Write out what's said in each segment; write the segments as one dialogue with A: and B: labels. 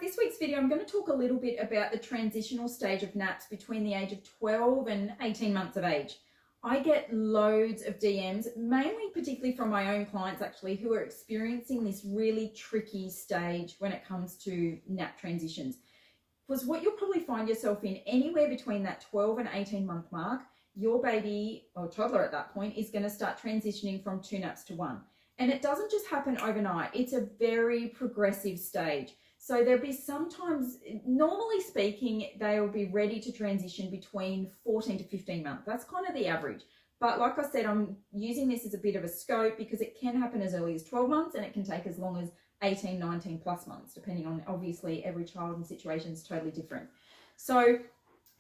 A: this week's video, I'm going to talk a little bit about the transitional stage of naps between the age of 12 and 18 months of age. I get loads of DMs, mainly particularly from my own clients actually, who are experiencing this really tricky stage when it comes to nap transitions. Because what you'll probably find yourself in anywhere between that 12 and 18 month mark, your baby or toddler at that point is going to start transitioning from 2 naps to 1. And it doesn't just happen overnight. It's a very progressive stage. So there'll be sometimes, normally speaking, they will be ready to transition between 14 to 15 months. That's kind of the average. But like I said, I'm using this as a bit of a scope because it can happen as early as 12 months and it can take as long as 18, 19 plus months, depending on, obviously, every child and situation is totally different. So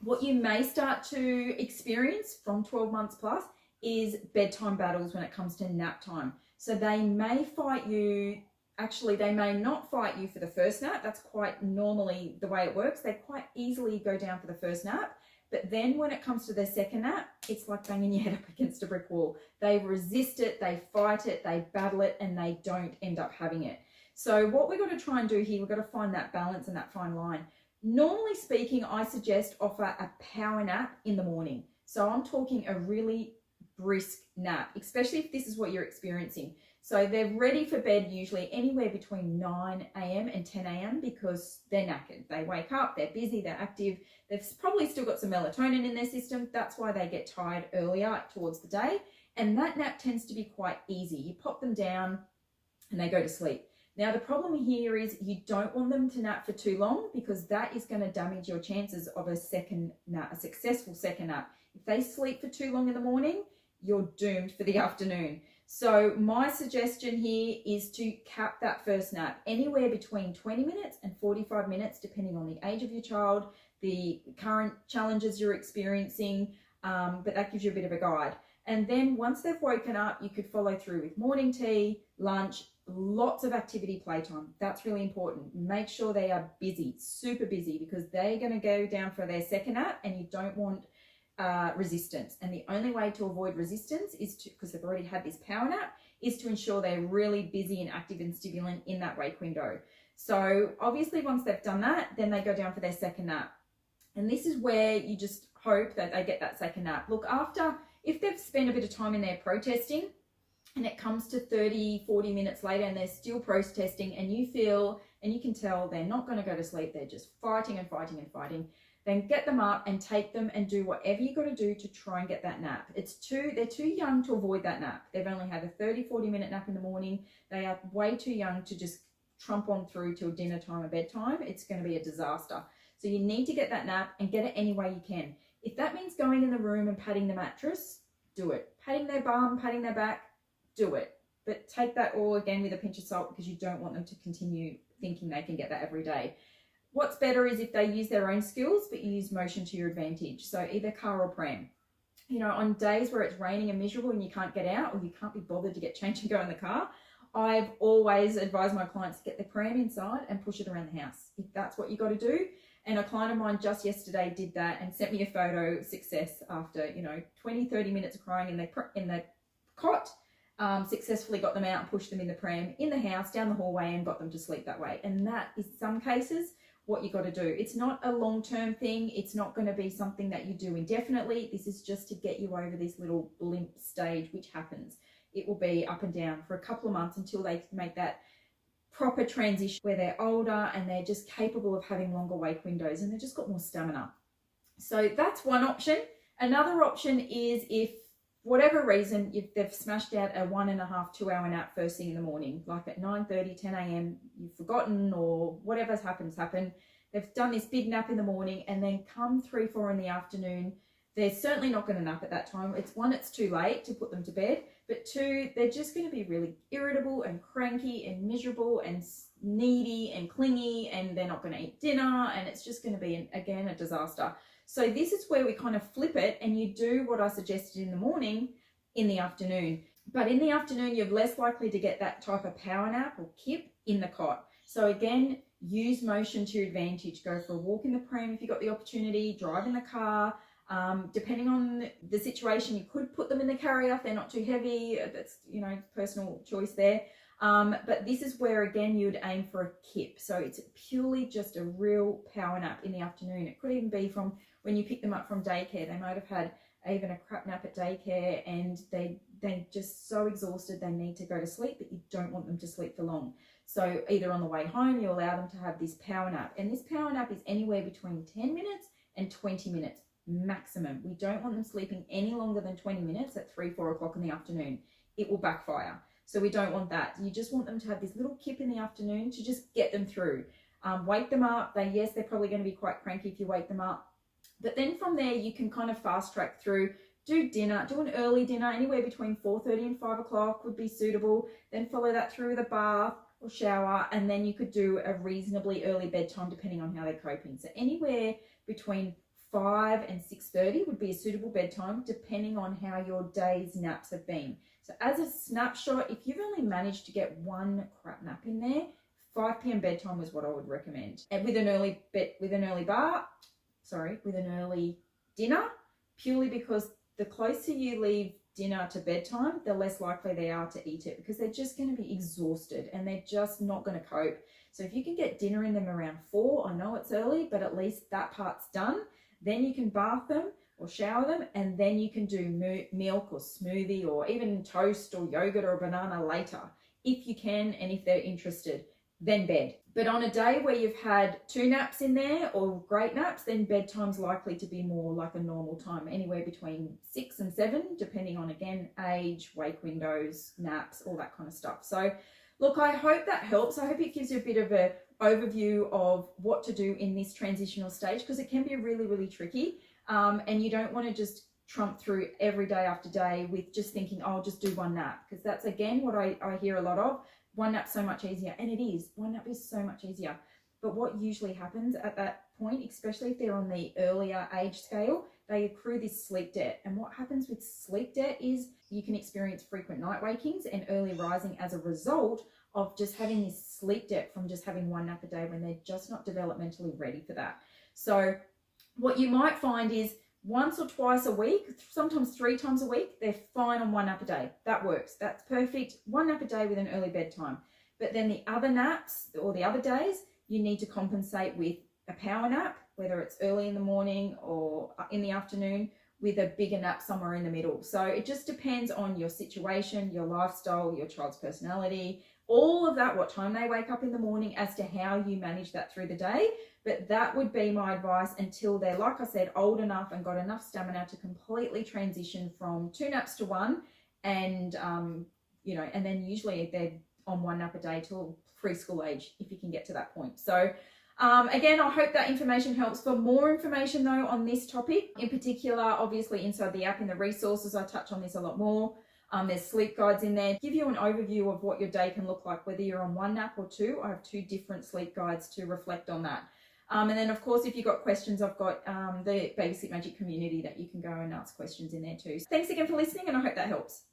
A: what you may start to experience from 12 months plus is bedtime battles when it comes to nap time. So they may fight you, actually they may not fight you for the first nap. That's quite normally the way it works. They quite easily go down for the first nap. But then when it comes to their second nap, it's like banging your head up against a brick wall. They resist it, they fight it, they battle it, and they don't end up having it. So what we've got to try and do here, we've got to find that balance and that fine line. Normally speaking, I suggest offer a power nap in the morning. So I'm talking a really brisk nap, especially if this is what you're experiencing. So they're ready for bed usually anywhere between 9 a.m. and 10 a.m. because they're knackered. They wake up, they're busy, they're active. They've probably still got some melatonin in their system. That's why they get tired earlier towards the day. And that nap tends to be quite easy. You pop them down and they go to sleep. Now, the problem here is you don't want them to nap for too long because that is going to damage your chances of a second nap, a successful second nap. If they sleep for too long in the morning, you're doomed for the afternoon. So my suggestion here is to cap that first nap anywhere between 20 minutes and 45 minutes, depending on the age of your child, the current challenges you're experiencing, but that gives you a bit of a guide. And then once they've woken up, you could follow through with morning tea, lunch, lots of activity playtime. That's really important. Make sure they are busy, super busy, because they're going to go down for their second nap and you don't want resistance. And the only way to avoid resistance is to, because they've already had this power nap, is to ensure they're really busy and active and stimulant in that wake window. So obviously once they've done that, then they go down for their second nap. And this is where you just hope that they get that second nap. Look, after, if they've spent a bit of time in there protesting and it comes to 30, 40 minutes later and they're still protesting and you feel, and you can tell they're not going to go to sleep, they're just fighting and fighting and fighting, then get them up and take them and do whatever you got to do to try and get that nap. They're too young to avoid that nap. They've only had a 30, 40 minute nap in the morning. They are way too young to just trump on through till dinner time or bedtime. It's going to be a disaster. So you need to get that nap and get it any way you can. If that means going in the room and patting the mattress, do it. Patting their bum, patting their back, do it. But take that all again with a pinch of salt because you don't want them to continue thinking they can get that every day. What's better is if they use their own skills, but you use motion to your advantage. So either car or pram. You know, on days where it's raining and miserable and you can't get out or you can't be bothered to get changed and go in the car, I've always advised my clients to get the pram inside and push it around the house, if that's what you got to do. And a client of mine just yesterday did that and sent me a photo of success after, 20, 30 minutes of crying in the cot, successfully got them out and pushed them in the pram, in the house, down the hallway, and got them to sleep that way. And that is, some cases, what you got to do. It's not a long-term thing. It's not going to be something that you do indefinitely. This is just to get you over this little blimp stage, which happens. It will be up and down for a couple of months until they make that proper transition where they're older and they're just capable of having longer wake windows and they've just got more stamina. So that's one option. Another option is if, for whatever reason, if they've smashed out a 1.5, 2 hour nap first thing in the morning, like at 9:30, 10 a.m, you've forgotten or whatever's happened. They've done this big nap in the morning and then come 3, 4 in the afternoon. They're certainly not going to nap at that time. It's one, it's too late to put them to bed, but two, they're just going to be really irritable and cranky and miserable and needy and clingy, and they're not going to eat dinner, and it's just going to be, again, a disaster. So this is where we kind of flip it and you do what I suggested in the morning in the afternoon. But in the afternoon, you're less likely to get that type of power nap or kip in the cot. So again, use motion to your advantage. Go for a walk in the pram if you've got the opportunity, drive in the car. Depending on the situation, you could put them in the carrier if they're not too heavy. That's, personal choice there. But this is where, again, you'd aim for a kip. So it's purely just a real power nap in the afternoon. It could even be from when you pick them up from daycare. They might have had even a crap nap at daycare, and they're just so exhausted they need to go to sleep, but you don't want them to sleep for long. So either on the way home, you allow them to have this power nap. And this power nap is anywhere between 10 minutes and 20 minutes maximum. We don't want them sleeping any longer than 20 minutes at 3, 4 o'clock in the afternoon. It will backfire. So we don't want that. You just want them to have this little kip in the afternoon to just get them through. Wake them up. They're probably going to be quite cranky if you wake them up. But then from there, you can kind of fast track through, do dinner, do an early dinner, anywhere between 4:30 and 5 o'clock would be suitable. Then follow that through with a bath or shower, and then you could do a reasonably early bedtime depending on how they're coping. So anywhere between 5 and 6:30 would be a suitable bedtime depending on how your day's naps have been. So as a snapshot, if you've only managed to get one crap nap in there, 5 p.m. bedtime is what I would recommend. And with an early dinner, purely because the closer you leave dinner to bedtime, the less likely they are to eat it, because they're just going to be exhausted and they're just not going to cope. So if you can get dinner in them around 4, I know it's early, but at least that part's done. Then you can bath them or shower them, and then you can do milk or smoothie or even toast or yogurt or a banana later, if you can and if they're interested. Then bed. But on a day where you've had 2 naps in there or great naps, then bedtime's likely to be more like a normal time, anywhere between 6 and 7, depending on, again, age, wake windows, naps, all that kind of stuff. So look, I hope that helps. I hope it gives you a bit of an overview of what to do in this transitional stage, because it can be really, really tricky. And you don't want to just trump through every day after day with just thinking, oh, I'll just do one nap, because that's, again, what I hear a lot of. One nap's so much easier, and it is. One nap is so much easier. But what usually happens at that point, especially if they're on the earlier age scale, they accrue this sleep debt. And what happens with sleep debt is you can experience frequent night wakings and early rising as a result of just having this sleep debt from just having one nap a day when they're just not developmentally ready for that. So what you might find is once or twice a week, sometimes 3 times a week, they're fine on one nap a day. That works. That's perfect. One nap a day with an early bedtime. But then the other naps or the other days, you need to compensate with a power nap, whether it's early in the morning or in the afternoon, with a bigger nap somewhere in the middle. So it just depends on your situation, your lifestyle, your child's personality, all of that, what time they wake up in the morning, as to how you manage that through the day. But that would be my advice until they're, like I said, old enough and got enough stamina to completely transition from 2 naps to 1. And, and then usually they're on 1 nap a day till preschool age, if you can get to that point. So again, I hope that information helps. For more information though on this topic in particular, obviously inside the app in the resources, I touch on this a lot more. There's sleep guides in there, give you an overview of what your day can look like, whether you're on 1 nap or 2. I have 2 different sleep guides to reflect on that. And then, of course, if you've got questions, I've got the Baby Sleep Magic community that you can go and ask questions in there too. So thanks again for listening, and I hope that helps.